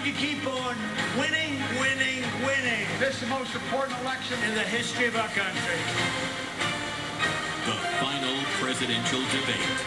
to keep on winning, winning, winning. This is the most important election in the history of our country. The final presidential debate.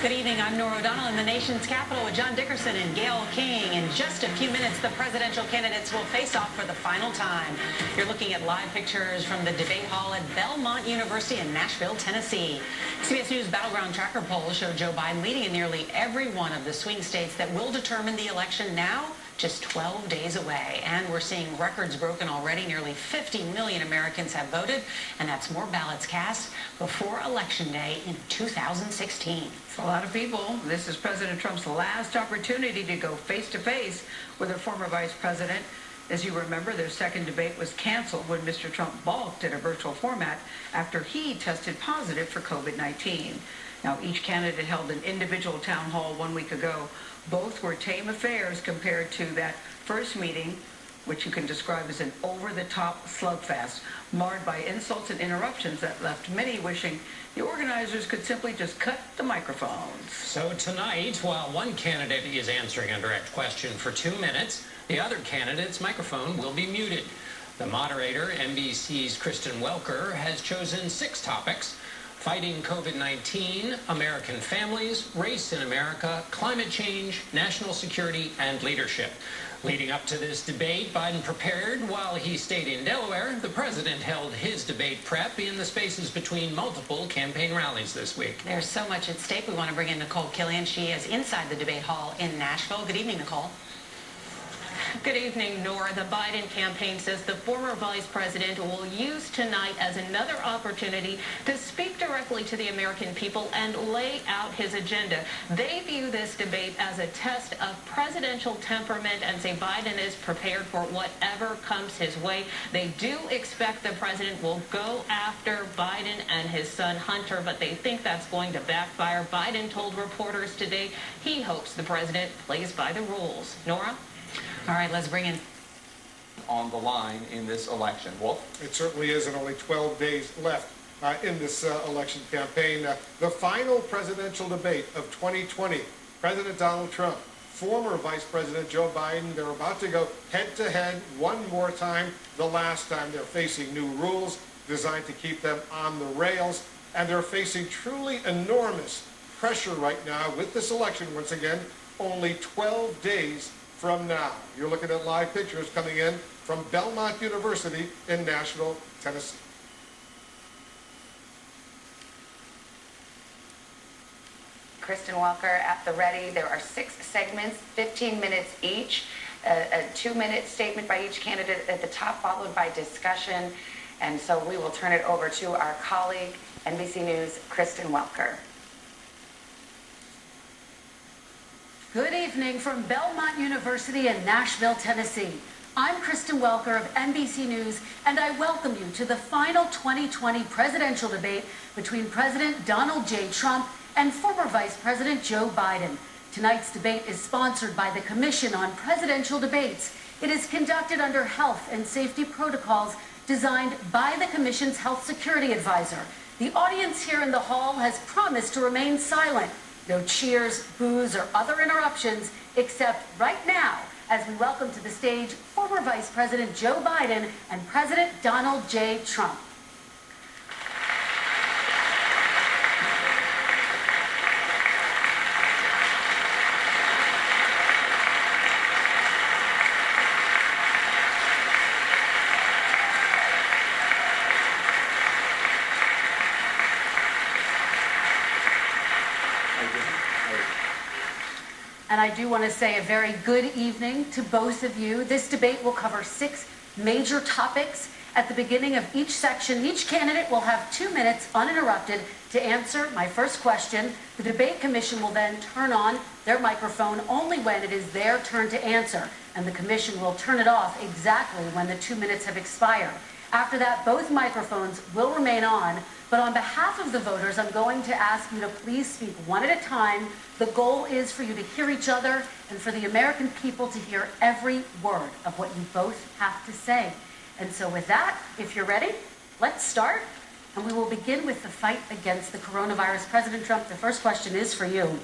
Good evening. I'm Nora O'Donnell in the nation's capital with John Dickerson and Gail King. In just a few minutes, the presidential candidates will face off for the final time. You're looking at live pictures from the debate hall at Belmont University in Nashville, Tennessee. CBS News Battleground Tracker polls show Joe Biden leading in nearly every one of the swing states that will determine the election now, just 12 days away. And we're seeing records broken already. Nearly 50 million Americans have voted, and that's more ballots cast before Election Day in 2016. A lot of people. This is President Trump's last opportunity to go face-to-face with a former vice president. As you remember, their second debate was canceled when Mr. Trump balked at a virtual format after he tested positive for COVID-19. Now, each candidate held an individual town hall 1 week ago. Both were tame affairs compared to that first meeting, which you can describe as an over-the-top slugfest, marred by insults and interruptions that left many wishing the organizers could simply just cut the microphones. So tonight, while one candidate is answering a direct question for 2 minutes, the other candidate's microphone will be muted. The moderator, NBC's KRISTEN WELKER, has chosen 6 topics: fighting COVID-19, American families, race in America, climate change, national security, and leadership. Leading up to this debate, Biden prepared while he stayed in Delaware. The president held his debate prep in the spaces between multiple campaign rallies this week. There's so much at stake. We want to bring in Nicole Killian. She is inside the debate hall in Nashville. Good evening, Nicole. Good evening, Nora. The Biden campaign says the former vice president will use tonight as another opportunity to speak directly to the American people and lay out his agenda. They view this debate as a test of presidential temperament and say Biden is prepared for whatever comes his way. They do expect the president will go after Biden and his son Hunter, but they think that's going to backfire. Biden told reporters today he hopes the president plays by the rules. Nora? All right, let's bring in on the line in this election. Wolf? It certainly is, and only 12 days left in this election campaign. The final presidential debate of 2020, President Donald Trump, former Vice President Joe Biden, they're about to go head-to-head one more time. The last time they're facing new rules designed to keep them on the rails, and they're facing truly enormous pressure right now with this election, once again, only 12 days from now. You're looking at live pictures coming in from Belmont University in Nashville, Tennessee. KRISTEN WELKER at the ready. There are 6 segments, 15 minutes each, a 2-minute statement by each candidate at the top, followed by discussion. And so we will turn it over to our colleague, NBC News' KRISTEN WELKER. Good evening from Belmont University in Nashville, Tennessee. I'm KRISTEN WELKER of NBC News, and I welcome you to the final 2020 presidential debate between President Donald J. Trump and former Vice President Joe Biden. Tonight's debate is sponsored by the Commission on Presidential Debates. It is conducted under health and safety protocols designed by the Commission's health security advisor. The audience here in the hall has promised to remain silent. No cheers, boos, or other interruptions, except right now, as we welcome to the stage former Vice President Joe Biden and President Donald J. Trump. And I do want to say a very good evening to both of you. This debate will cover 6 major topics. At the beginning of each section, each candidate will have 2 minutes uninterrupted to answer my first question. The debate commission will then turn on their microphone only when it is their turn to answer, and the commission will turn it off exactly when the 2 minutes have expired. After that, both microphones will remain on, but on behalf of the voters, I'm going to ask you to please speak one at a time. The goal is for you to hear each other and for the American people to hear every word of what you both have to say. And so with that, if you're ready, let's start. And we will begin with the fight against the coronavirus. President Trump, the first question is for you.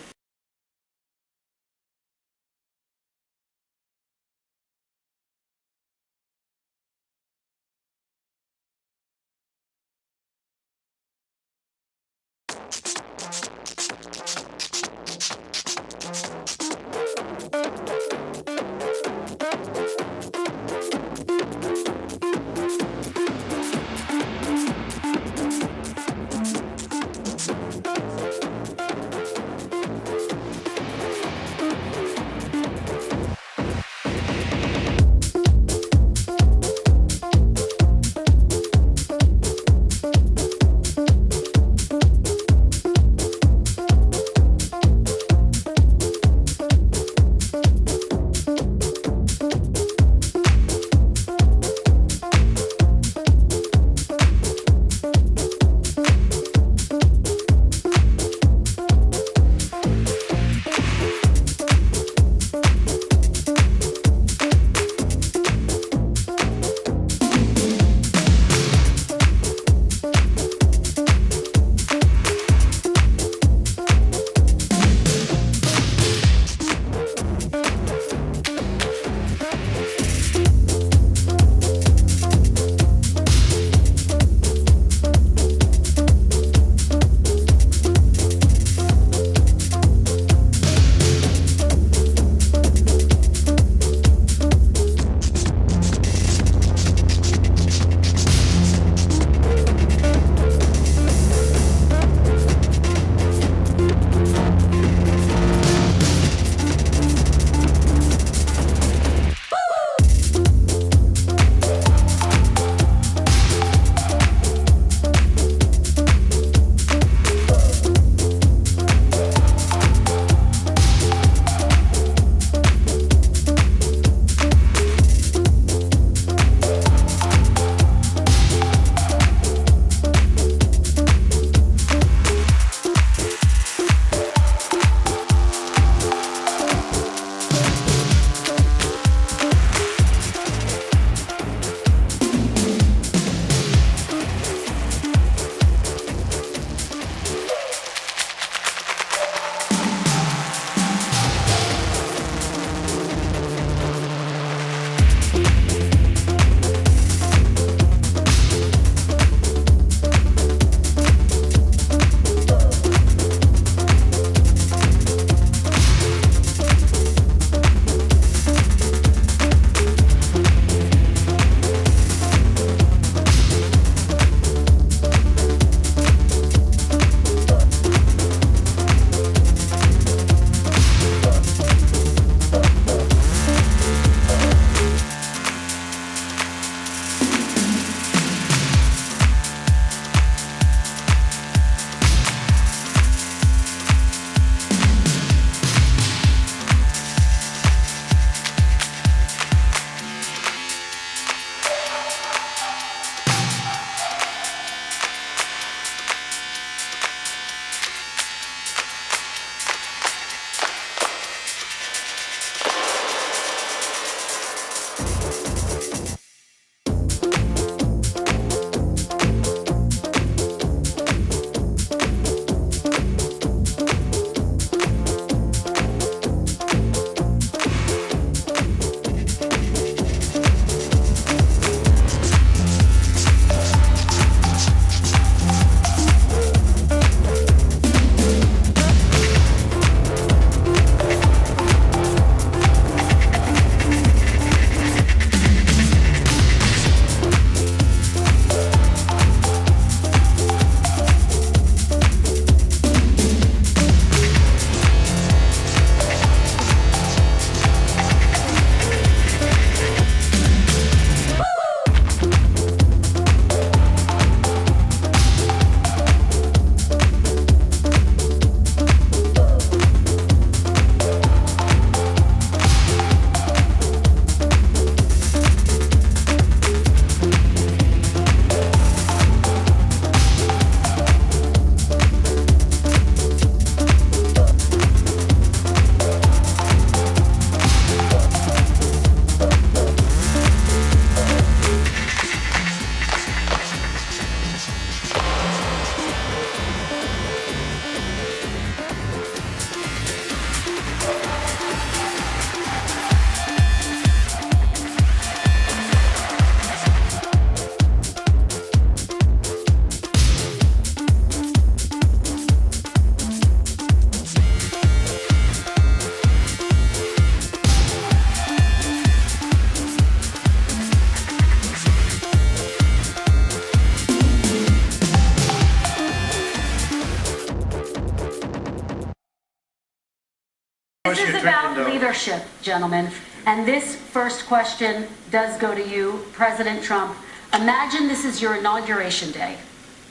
This is about leadership, gentlemen. And this first question does go to you, President Trump. Imagine this is your inauguration day.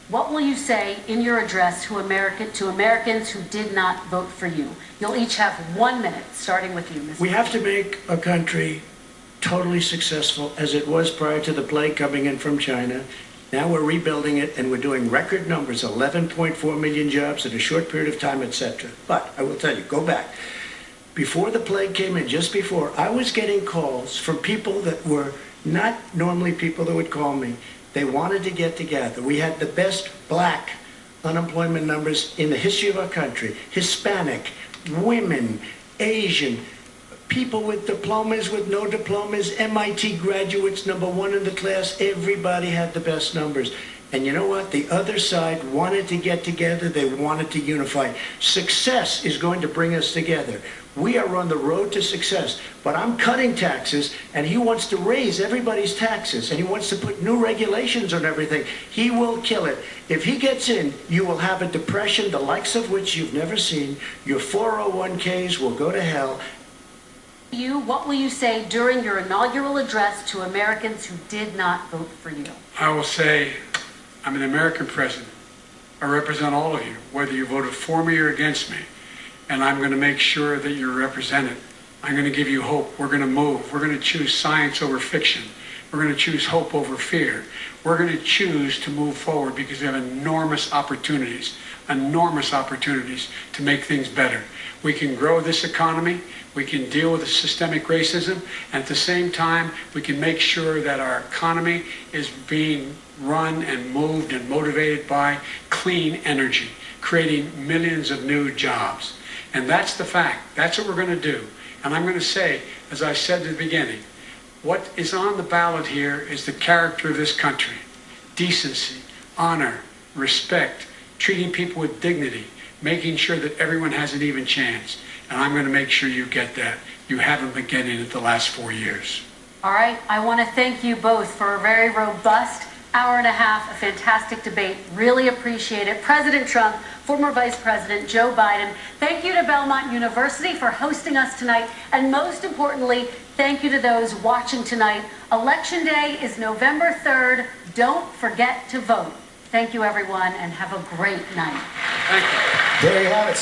What will you say in your address to Americans who did not vote for you? You'll each have 1 minute, starting with you, Mr. We have to make a country totally successful as it was prior to the plague coming in from China. Now we're rebuilding it, and we're doing record numbers, 11.4 million jobs in a short period of time, etc. But I will tell you, go back. Before the plague came in, just before, I was getting calls from people that were not normally people that would call me. They wanted to get together. We had the best black unemployment numbers in the history of our country. Hispanic, women, Asian, people with diplomas, with no diplomas, MIT graduates, #1 in the class. Everybody had the best numbers. And you know what? The other side wanted to get together. They wanted to unify. Success is going to bring us together. We are on the road to success. But I'm cutting taxes, and he wants to raise everybody's taxes, and he wants to put new regulations on everything. He will kill it. If he gets in, you will have a depression, the likes of which you've never seen. Your 401ks will go to hell. What will you say during your inaugural address to Americans who did not vote for you? I will say, I'm an American president. I represent all of you, whether you voted for me or against me. And I'm going to make sure that you're represented. I'm going to give you hope. We're going to move. We're going to choose science over fiction. We're going to choose hope over fear. We're going to choose to move forward because we have enormous opportunities to make things better. We can grow this economy. We can deal with the systemic racism. And at the same time, we can make sure that our economy is being run and moved and motivated by clean energy, creating millions of new jobs. And that's the fact. That's what we're going to do. And I'm going to say, as I said at the beginning, what is on the ballot here is the character of this country. Decency, honor, respect, treating people with dignity, making sure that everyone has an even chance. And I'm going to make sure you get that. You haven't been getting it the last 4 years. All right. I want to thank you both for a very robust hour and a half, a fantastic debate. Really appreciate it. President Trump, former Vice President Joe Biden, thank you to Belmont University for hosting us tonight. And most importantly, thank you to those watching tonight. Election Day is November 3rd. Don't forget to vote. Thank you, everyone, and have a great night. Thank you. There you have it.